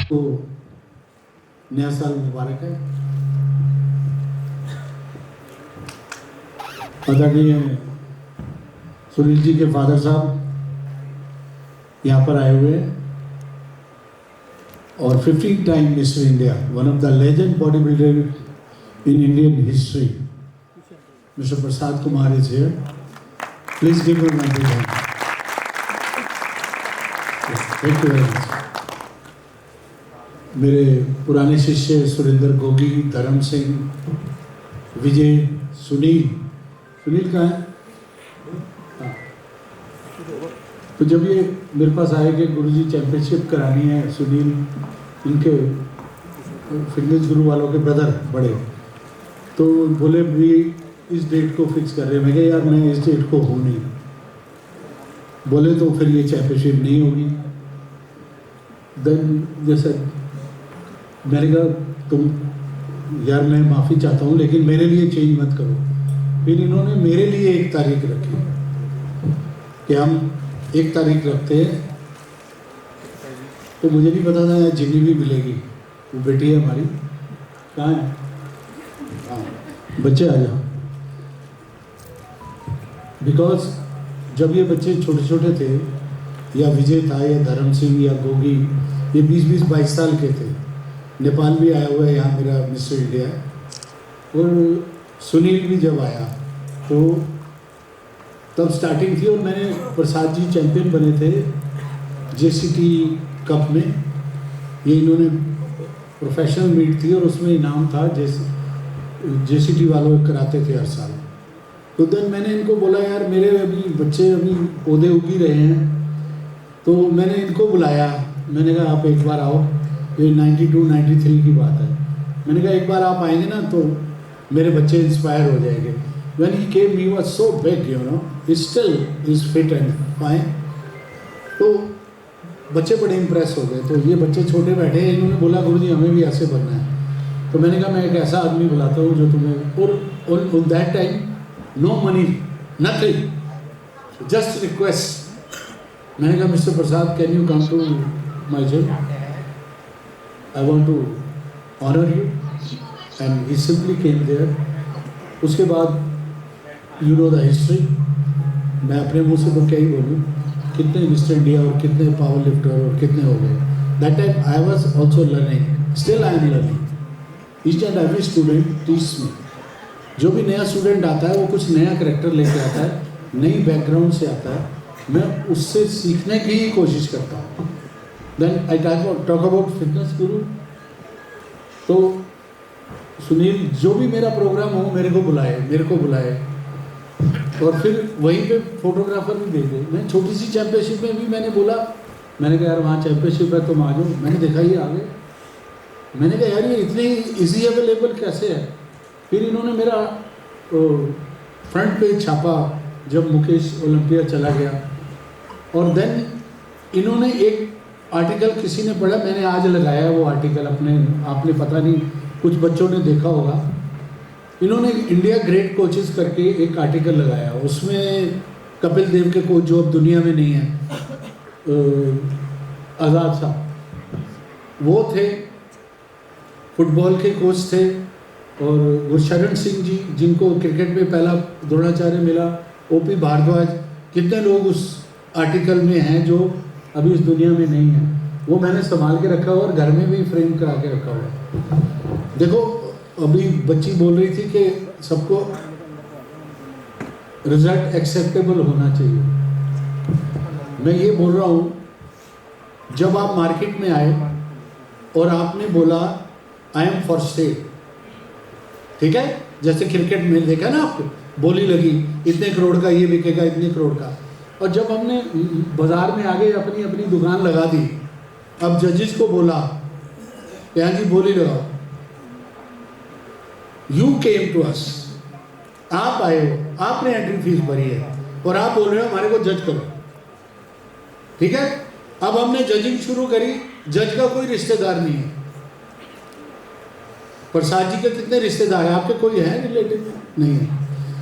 तो नया साल मुबारक है। आदरणीय सुनील जी के फादर साहब यहाँ पर आए हुए हैं और 15 time mister India, one of the legend body builder in Indian history, mister Prasad Kumar is here. Please give him my big hand. Thank you very much. मेरे पुराने शिष्य सुरेंद्र गोगी, धर्म सिंह, विजय, सुनील कहाँ है? हाँ। तो जब ये मेरे पास आए कि गुरुजी चैंपियनशिप करानी है, सुनील इनके फिटनेस गुरु वालों के ब्रदर बड़े, तो बोले भी इस डेट को फिक्स कर रहे हैं। मैं कहा यार मैं इस डेट को हूँ नहीं। बोले तो फिर ये चैंपियनशिप नहीं होगी। देन जैसे मैंने कहा तुम यार मैं माफ़ी चाहता हूँ लेकिन मेरे लिए चेंज मत करो। फिर इन्होंने मेरे लिए एक तारीख रखी कि हम एक तारीख रखते हैं। तो मुझे नहीं पता था यार जिन्नी भी मिलेगी, वो बेटी है हमारी। कहाँ है? हाँ बच्चे आ जाओ। बिकॉज जब ये बच्चे छोटे छोटे थे, या विजय था या धर्म सिंह या गोगी, ये 20-22 साल के थे। नेपाल भी आया हुआ है यहाँ मेरा मिस्टर इंडिया। और सुनील भी जब आया तो तब स्टार्टिंग थी और मैंने प्रसाद जी चैंपियन बने थे जेसीटी कप में। ये इन्होंने प्रोफेशनल मीट थी और उसमें इनाम था, जेसीटी वालों कराते थे हर साल। तो देन मैंने इनको बोला यार मेरे अभी बच्चे अभी पौधे उगी रहे हैं, तो मैंने इनको बुलाया। मैंने कहा आप एक बार आओ, ये 92-93 की बात है। मैंने कहा एक बार आप आएंगे ना तो मेरे बच्चे इंस्पायर हो जाएंगे। When he came, he was so big, you know. He still is fit and fine. तो बच्चे बड़े इम्प्रेस हो गए। तो ये बच्चे छोटे बैठे हैं, इन्होंने बोला गुरुजी हमें भी ऐसे बनना है। तो मैंने कहा मैं एक ऐसा आदमी बुलाता हूँ जो तुम्हें, और on that time no money, nothing, just request. मैंने कहा mister Prasad can you come to my gym, I want to honour you, and he simply came there. उसके बाद यू नो द हिस्ट्री। मैं अपने मुंह से तो क्या ही बोलूँ, कितने मिस्टर इंडिया और कितने पावर लिफ्टर और कितने हो गए। That time I was also learning, still I am learning. Each and every student teach me. जो भी नया स्टूडेंट आता है वो कुछ नया करेक्टर लेके आता है, नई बैकग्राउंड से आता है। मैं उससे सीखने की ही कोशिश करता हूँ। Then I talk about fitness guru. तो सुनील जो भी मेरा प्रोग्राम हो मेरे को बुलाए और फिर वहीं पे फोटोग्राफर भी भेजे। मैं छोटी सी चैंपियनशिप में भी मैंने बोला, मैंने कहा यार वहाँ चैंपियनशिप है तुम आ जाओ। मैंने देखा ये आ गए। मैंने कहा यार ये इतने इजी अवेलेबल कैसे है। फिर इन्होंने मेरा फ्रंट पेज छापा जब मुकेश ओलंपिया चला गया। और देन इन्होंने एक आर्टिकल किसी ने पढ़ा, मैंने आज लगाया वो आर्टिकल आपने पता नहीं कुछ बच्चों ने देखा होगा। इन्होंने इंडिया ग्रेट कोचेस करके एक आर्टिकल लगाया। उसमें कपिल देव के कोच जो अब दुनिया में नहीं है, आज़ाद साहब, वो थे, फुटबॉल के कोच थे। और गुरशरण सिंह जी जिनको क्रिकेट में पहला द्रोणाचार्य मिला, ओपी भारद्वाज, कितने लोग उस आर्टिकल में हैं जो अभी इस दुनिया में नहीं है। वो मैंने संभाल के रखा हुआ और घर में भी फ्रेम करा के रखा हुआ। देखो अभी बच्ची बोल रही थी कि सबको रिजल्ट एक्सेप्टेबल होना चाहिए। मैं ये बोल रहा हूँ, जब आप मार्केट में आए और आपने बोला आई एम फॉर सेल, ठीक है, जैसे क्रिकेट में देखा ना आपको, बोली लगी इतने करोड़ का ये बिकेगा, इतने करोड़ का। और जब हमने बाजार में आगे अपनी अपनी दुकान लगा दी, अब जजेस को बोला यहाँ जी बोली लगाओ। यू केम टू अस, आप आए हो, आपने एंट्री फीस भरी है और आप बोल रहे हो हमारे को जज करो, ठीक है। अब हमने जजिंग शुरू करी। जज का कोई रिश्तेदार नहीं है। प्रसाद जी के कितने रिश्तेदार हैं आपके? कोई है रिलेटिव? नहीं है।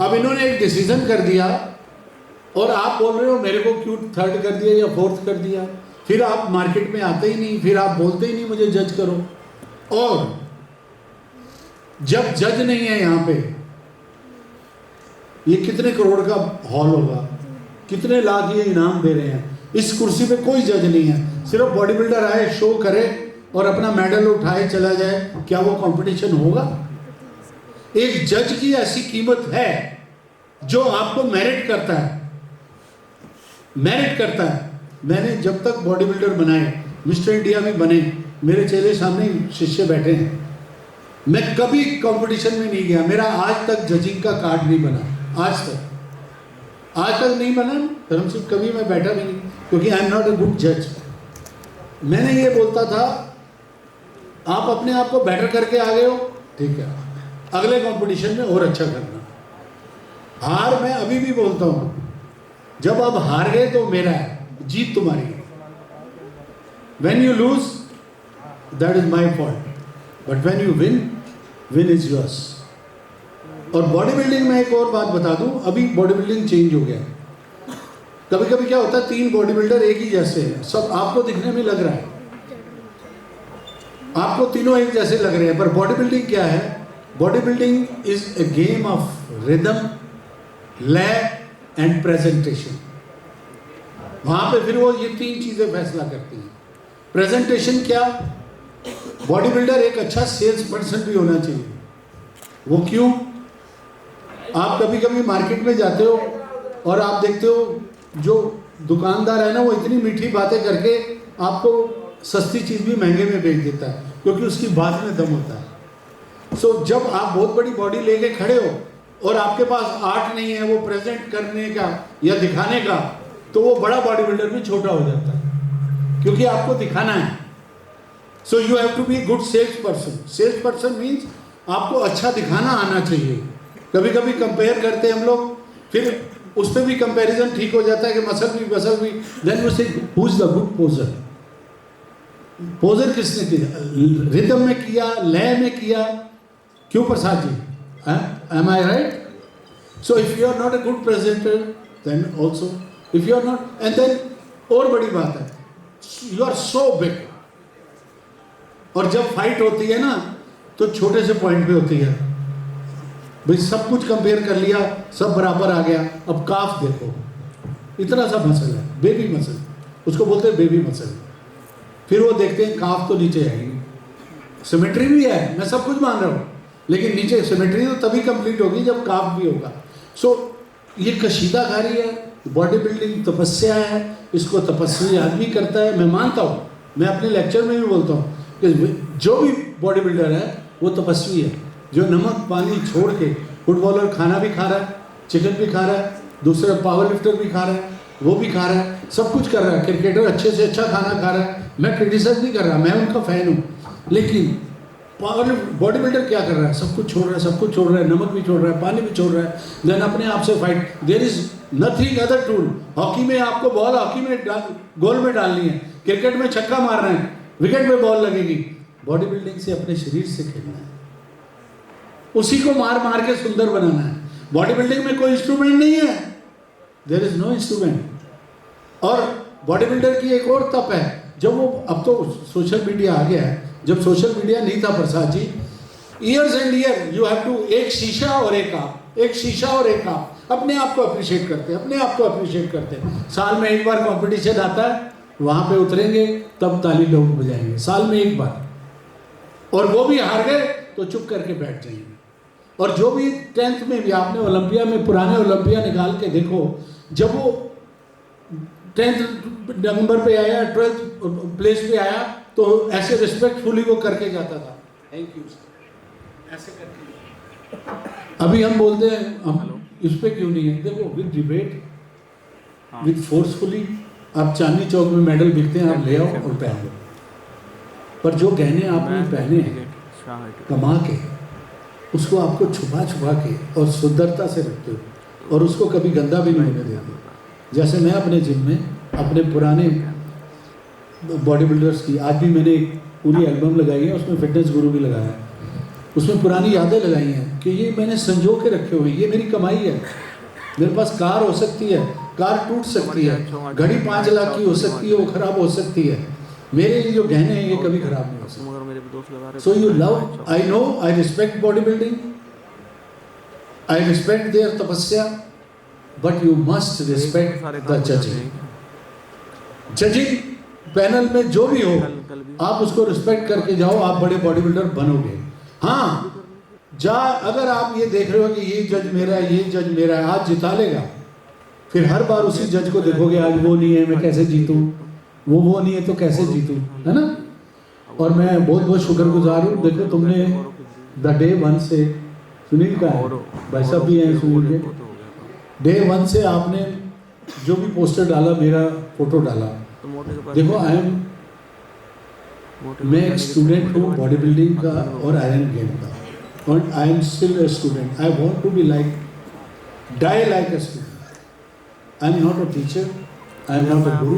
अब इन्होंने एक डिसीजन कर दिया और आप बोल रहे हो मेरे को क्यों थर्ड कर दिया या फोर्थ कर दिया। फिर आप मार्केट में आते ही नहीं, फिर आप बोलते ही नहीं मुझे जज करो। और जब जज नहीं है यहाँ पे, ये कितने करोड़ का हॉल होगा, कितने लाख ये इनाम दे रहे हैं, इस कुर्सी पे कोई जज नहीं है, सिर्फ बॉडी बिल्डर आए, शो करे और अपना मेडल उठाए चला जाए, क्या वो कंपटीशन होगा? एक जज की ऐसी कीमत है जो आपको मेरिट करता है, मेरिट करता है। मैंने जब तक बॉडी बिल्डर बनाए, मिस्टर इंडिया भी बने, मेरे चेहरे सामने शिष्य बैठे हैं, मैं कभी कंपटीशन में नहीं गया, मेरा आज तक जजिंग का कार्ड नहीं बना, आज तक नहीं बना। धर्म सिंह कभी मैं बैठा भी नहीं, क्योंकि आई एम नॉट अ गुड जज। मैंने ये बोलता था, आप अपने आप को बेटर करके आ गए हो, ठीक है, अगले कंपटीशन में और अच्छा करना। हार मैं अभी भी बोलता हूँ, जब आप हार गए तो मेरा है, जीत तुम्हारी है। When you lose that is my fault, but when you win, win is yours. और बॉडी बिल्डिंग में एक और बात बता दूं, अभी बॉडी बिल्डिंग चेंज हो गया है। कभी कभी क्या होता है, 3 बॉडी बिल्डर एक ही जैसे हैं, सब आपको दिखने में लग रहा है, आपको तीनों एक जैसे लग रहे हैं, पर बॉडी बिल्डिंग क्या है? Body building is a game of rhythm, लय एंड प्रेजेंटेशन। वहां पे फिर वो ये 3 चीजें फैसला करती हैं। प्रेजेंटेशन क्या? बॉडी बिल्डर एक अच्छा सेल्स पर्सन भी होना चाहिए। वो क्यों? आप कभी कभी मार्केट में जाते हो और आप देखते हो जो दुकानदार है ना, वो इतनी मीठी बातें करके आपको सस्ती चीज़ भी महंगे में बेच देता है, क्योंकि उसकी बात में दम होता है। सो जब आप बहुत बड़ी बॉडी लेके खड़े हो और आपके पास आर्ट नहीं है वो प्रेजेंट करने का या दिखाने का, तो वो बड़ा बॉडी बिल्डर भी छोटा हो जाता है, क्योंकि आपको दिखाना है। So you have to be good sales person. Sales person means आपको अच्छा दिखाना आना चाहिए। कभी कभी कंपेयर करते हैं हम लोग, फिर उस पर भी कंपैरिजन ठीक हो जाता है कि मसल भी, then we say who is the good poser. Poser किसने किया? रिदम में किया, लय में किया, क्यों Prasad ji? Am I right? So if you are not a good presenter, then also if you are not, and then और बड़ी बात है, यू आर सो बिग। और जब फाइट होती है ना, तो छोटे से पॉइंट पे होती है भाई, सब कुछ कंपेयर कर लिया, सब बराबर आ गया, अब काफ देखो, इतना सा मसल है, बेबी मसल, उसको बोलते हैं बेबी मसल। फिर वो देखते हैं काफ तो नीचे आएगी, सिमेट्री भी है, मैं सब कुछ मान रहा हूँ, लेकिन नीचे सिमेट्री तो तभी कंप्लीट होगी जब काफ भी होगा। सो ये कशीदाकारी है, बॉडी बिल्डिंग तपस्या है, इसको तपस्वी आदमी करता है। मैं मानता हूँ, मैं अपने लेक्चर में भी बोलता हूँ कि जो भी बॉडी बिल्डर है वो तपस्वी है, जो नमक पानी छोड़ के, फुटबॉलर खाना भी खा रहा है, चिकन भी खा रहा है, दूसरा पावर लिफ्टर भी खा रहा है, वो भी खा रहा है, सब कुछ कर रहा है, क्रिकेटर अच्छे से अच्छा खाना खा रहा है। मैं क्रिटिसाइज नहीं कर रहा, मैं उनका फैन हूँ, लेकिन पावर बॉडी बिल्डर क्या कर रहा है? सब कुछ छोड़ रहा है, सब कुछ छोड़ रहा है, नमक भी छोड़ रहा है, पानी भी छोड़ रहा है, देन अपने आप से fight. There is nothing other tool. Hockey में आपको बॉल हॉकी में गोल में डालनी है, क्रिकेट में छक्का मारना है, विकेट में बॉल लगेगी। बॉडी बिल्डिंग से अपने शरीर से खेलना है, उसी को मार मार के सुंदर बनाना है। बॉडी बिल्डिंग में कोई इंस्ट्रूमेंट नहीं है, देयर इज नो इंस्ट्रूमेंट। और बॉडी बिल्डर की एक और तप है, जब वो, अब तो सोशल मीडिया आ गया है, जब सोशल मीडिया नहीं था Prasad ji, years and year you have to, एक शीशा और एक आप, एक शीशा और एक आप, अपने आप को अप्रिशिएट करते हैं, अपने आप को अप्रिशिएट करते हैं। साल में एक बार कंपटीशन आता है, वहाँ पे उतरेंगे तब ताली लोग बजाएंगे, साल में एक बार, और वो भी हार गए तो चुप करके बैठ जाएंगे। और जो भी 10th में भी आपने ओलंपिया में, पुराने ओलंपिया निकाल के देखो, जब वो 10th नंबर पे आया, 12th प्लेस पे आया, तो ऐसे रिस्पेक्टफुली वो करके जाता था, थैंक यू सर, ऐसे करके। अभी हम बोलते हैं हम इस पे क्यों नहीं है? देखो, विद डिबेट, विद फोर्सफुली, आप चांदनी चौक में मेडल बिकते हैं, आप ले आओ और पहन लो, पर जो गहने आपने पहने हैं कमा के, उसको आपको छुपा छुपा के और सुंदरता से रखते हो, और उसको कभी गंदा भी नहीं होने देते। जैसे मैं अपने जिम में अपने पुराने बॉडी बिल्डर्स की, आज भी मैंने एक पूरी एल्बम लगाई है, उसमें फिटनेस गुरु भी लगाया है, उसमें पुरानी यादें लगाई हैं कि ये मैंने संजो के रखे हुए, ये मेरी कमाई है। मेरे पास कार हो सकती है, कार टूट सकती है, घड़ी 5 लाख की हो सकती है, वो खराब हो सकती है। मेरे ये जो गहने हैं ये कभी खराब नहीं हो सकते। So you love, I know, I respect body building, I respect their तपस्या, but you must respect the judging. Judging panel में जो भी हो आप उसको रिस्पेक्ट करके जाओ, आप बड़े बॉडी बिल्डर बनोगे। हाँ, अगर आप ये देख रहे हो कि ये जज मेरा है, ये जज मेरा है, आज जिता लेगा, फिर हर बार उसी जज को देखोगे, आज वो नहीं है मैं कैसे जीतूं, वो नहीं है तो कैसे जीतूं, है ना। और मैं बहुत बहुत शुक्रगुजार हूँ। देखो तुमने द डे 1 से, सुनील का है, भाई साहब भी हैं सुनील के, डे 1 से आपने जो भी पोस्टर डाला, मेरा फोटो डाला। देखो मैं एक स्टूडेंट हूँ बॉडी बिल्डिंग का और आयरन गेम का, और I am still a student. I want to be like, die like a student. I am not a teacher, I am not a guru.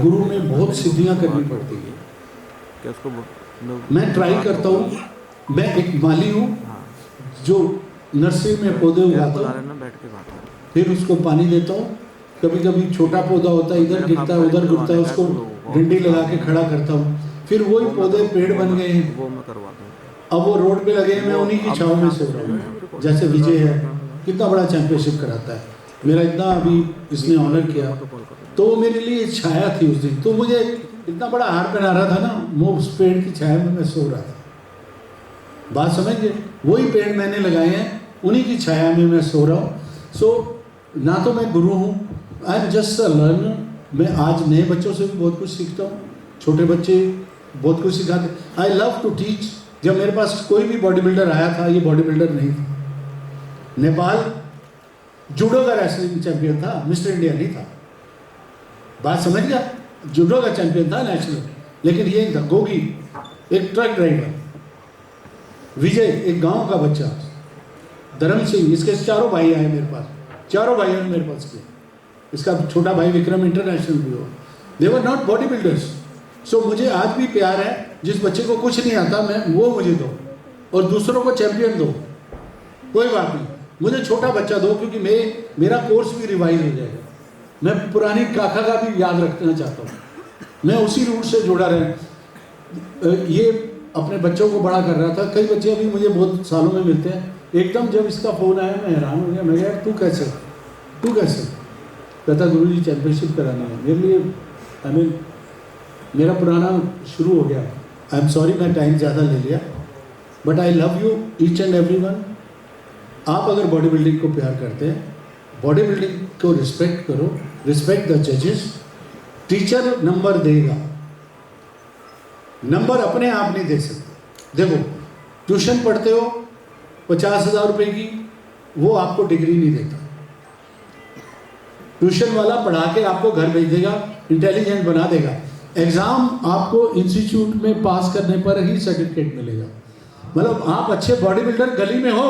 गुरु में बहुत सिद्धियाँ करनी पड़ती है। मैं ट्राई करता हूँ, मैं एक माली हूँ जो नर्सरी में पौधे उगाता हूँ, फिर उसको पानी देता हूँ। कभी कभी छोटा पौधा होता है, इधर गिरता है उधर गिरता है, उसको डंडी लगा के खड़ा करता हूँ, फिर वही पौधे पेड़ बन गए हैं। अब वो रोड पे लगे हैं, मैं उन्हीं की छाव में सो रहा हूँ। जैसे विजय है, कितना बड़ा चैंपियनशिप कराता है, मेरा इतना अभी इसने ऑनर किया, तो वो मेरे लिए छाया थी उस दिन। तो मुझे इतना बड़ा हार पहना रहा था ना, वो उस पेड़ की छाया में मैं सो रहा था। बात समझ गए, वही पेड़ मैंने लगाए हैं, उन्हीं की छाया में मैं सो रहा हूँ। सो ना तो मैं गुरु हूँ, I am just a learner. मैं आज नए बच्चों से भी बहुत कुछ सीखता हूँ, छोटे बच्चे बहुत कुछ सिखाते। I love to teach. जब मेरे पास कोई भी बॉडी बिल्डर आया था, ये बॉडी बिल्डर नहीं था। नेपाल जूडो का रेसलिंग चैंपियन था, मिस्टर इंडिया नहीं था। बात समझ गया, जूडो का चैंपियन था नेशनल, लेकिन ये था गोगी, एक ट्रक ड्राइवर, विजय एक गांव का बच्चा, धर्म सिंह, इसके चारों भाई आए मेरे पास, चारों भाइयों ने मेरे पास किया। इसका छोटा भाई विक्रम इंटरनेशनल भी हो। दे वर नॉट बॉडी बिल्डर्स। सो मुझे आज भी प्यार है, जिस बच्चे को कुछ नहीं आता मैं वो मुझे दो, और दूसरों को चैंपियन दो, कोई बात नहीं, मुझे छोटा बच्चा दो, क्योंकि मेरा कोर्स भी रिवाइज हो जाएगा। मैं पुरानी काका का भी याद रखना चाहता हूँ, मैं उसी रूट से जुड़ा रहे। ये अपने बच्चों को बड़ा कर रहा था। कई बच्चे अभी मुझे बहुत सालों में मिलते हैं, एकदम जब इसका फ़ोन आया मैं हैरान हो गया। मैं यार तू कैसे कहता, गुरुजी चैंपियनशिप कराना है मेरे लिए। आई मीन मेरा पुराना शुरू हो गया। आई एम सॉरी मैं टाइम ज़्यादा ले लिया, but I love you each and every one. आप अगर बॉडी बिल्डिंग को प्यार करते हैं, बॉडी बिल्डिंग को रिस्पेक्ट करो, रिस्पेक्ट द जजेस। टीचर नंबर देगा, नंबर अपने आप नहीं दे सकते। देखो ट्यूशन पढ़ते हो 50,000 रुपये की, वो आपको डिग्री नहीं देता। ट्यूशन वाला पढ़ा के आपको घर भेज देगा, इंटेलिजेंट बना देगा। एग्जाम आपको इंस्टीट्यूट में पास करने पर ही सर्टिफिकेट मिलेगा। मतलब आप अच्छे बॉडी बिल्डर गली में हो,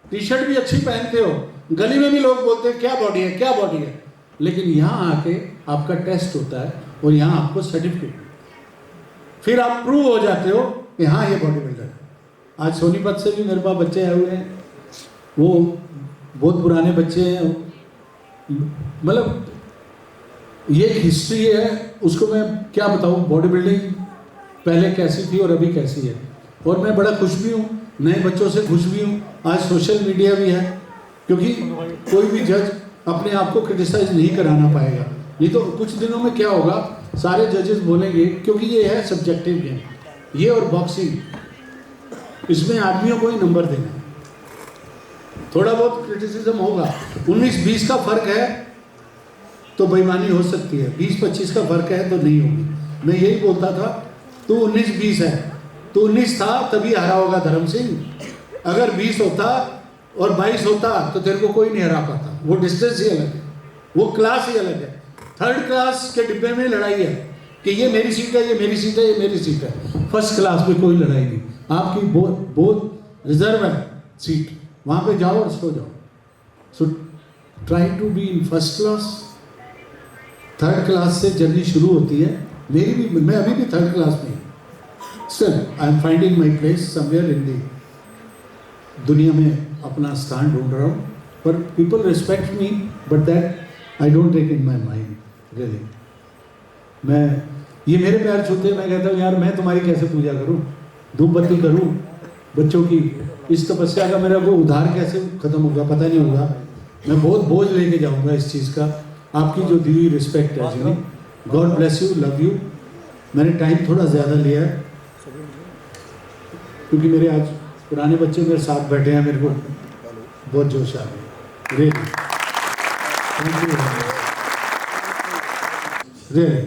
टी शर्ट भी अच्छी पहनते हो, गली में भी लोग बोलते हैं क्या बॉडी है, क्या बॉडी है, लेकिन यहाँ आके आपका टेस्ट होता है और यहाँ आपको सर्टिफिकेट, फिर आप प्रूव हो जाते हो कि हाँ ये बॉडी बिल्डर है। आज सोनीपत से भी मेरे पास बच्चे आए हुए हैं, वो बहुत पुराने बच्चे हैं। मतलब ये एक हिस्ट्री है, उसको मैं क्या बताऊँ, बॉडी बिल्डिंग पहले कैसी थी और अभी कैसी है। और मैं बड़ा खुश भी हूँ, नए बच्चों से खुश भी हूँ। आज सोशल मीडिया भी है, क्योंकि कोई भी जज अपने आप को क्रिटिसाइज नहीं कराना पाएगा। नहीं तो कुछ दिनों में क्या होगा, सारे जजेस बोलेंगे, क्योंकि ये है सब्जेक्टिव गेम, ये और बॉक्सिंग, इसमें आदमियों को ही नंबर देना है। थोड़ा बहुत क्रिटिसिज्म होगा, 19-20 का फर्क है तो बेईमानी हो सकती है, 20-25 का फर्क है तो नहीं होगी। मैं यही बोलता था, तू 19-20 है, तो 19 था तभी हारा होगा धर्म सिंह। अगर 20 होता और 22 होता तो तेरे को कोई नहीं हरा पाता। वो डिस्टेंस ही अलग है, वो क्लास ही अलग है। थर्ड क्लास के डिब्बे में लड़ाई है कि ये मेरी सीट है, ये मेरी सीट है, ये मेरी सीट है। फर्स्ट क्लास में कोई लड़ाई नहीं, आपकी बहुत रिजर्व है सीट, वहाँ पे जाओ और सो जाओ। So try to be in first class. Third class से जर्नी शुरू होती है, मेरी भी, मैं अभी भी थर्ड क्लास में हूँ। Still I am finding my place somewhere in the दुनिया में, अपना स्थान ढूंढ रहा हूँ। पर people respect me, but that I don't take in my mind really. मैं ये मेरे पैर छूते, मैं कहता हूँ यार मैं तुम्हारी कैसे पूजा करूँ, धूप बत्ती करूँ बच्चों की, इस तपस्या का मेरा वो उधार कैसे खत्म होगा पता नहीं होगा। मैं बहुत बोझ लेके जाऊँगा इस चीज़ का। आपकी जो दी हुई रिस्पेक्ट है जी, God bless you, love you. मैंने टाइम थोड़ा ज़्यादा लिया है क्योंकि मेरे आज पुराने बच्चे मेरे साथ बैठे हैं, मेरे को बहुत जोश आ गया really. Thank you really,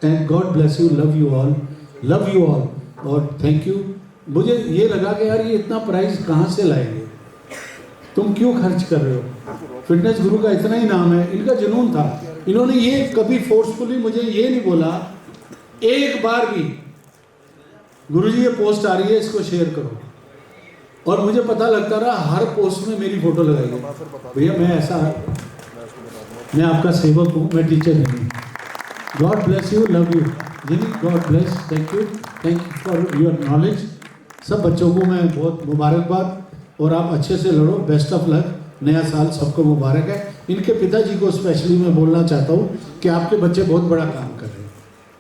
and God bless you, love you all और थैंक यू। मुझे ये लगा कि यार ये इतना प्राइस कहाँ से लाएंगे, तुम क्यों खर्च कर रहे हो? फिटनेस गुरु का इतना ही नाम है, इनका जुनून था। इन्होंने ये कभी फोर्सफुली मुझे ये नहीं बोला एक बार भी, गुरुजी ये पोस्ट आ रही है इसको शेयर करो, और मुझे पता लगता रहा हर पोस्ट में मेरी फोटो लगाई है। भैया मैं ऐसा, मैं आपका सेवक हूँ, मैं टीचर नहीं। God bless you, love you ji, God bless, thank you for your knowledge. सब बच्चों को मैं बहुत मुबारकबाद, और आप अच्छे से लड़ो, बेस्ट ऑफ लक, नया साल सबको मुबारक है। इनके पिताजी को स्पेशली मैं बोलना चाहता हूँ कि आपके बच्चे बहुत बड़ा काम कर रहे हैं।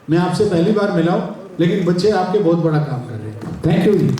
मैं आपसे पहली बार मिला हूँ, लेकिन बच्चे आपके बहुत बड़ा काम कर रहे हैं। Thank you ji.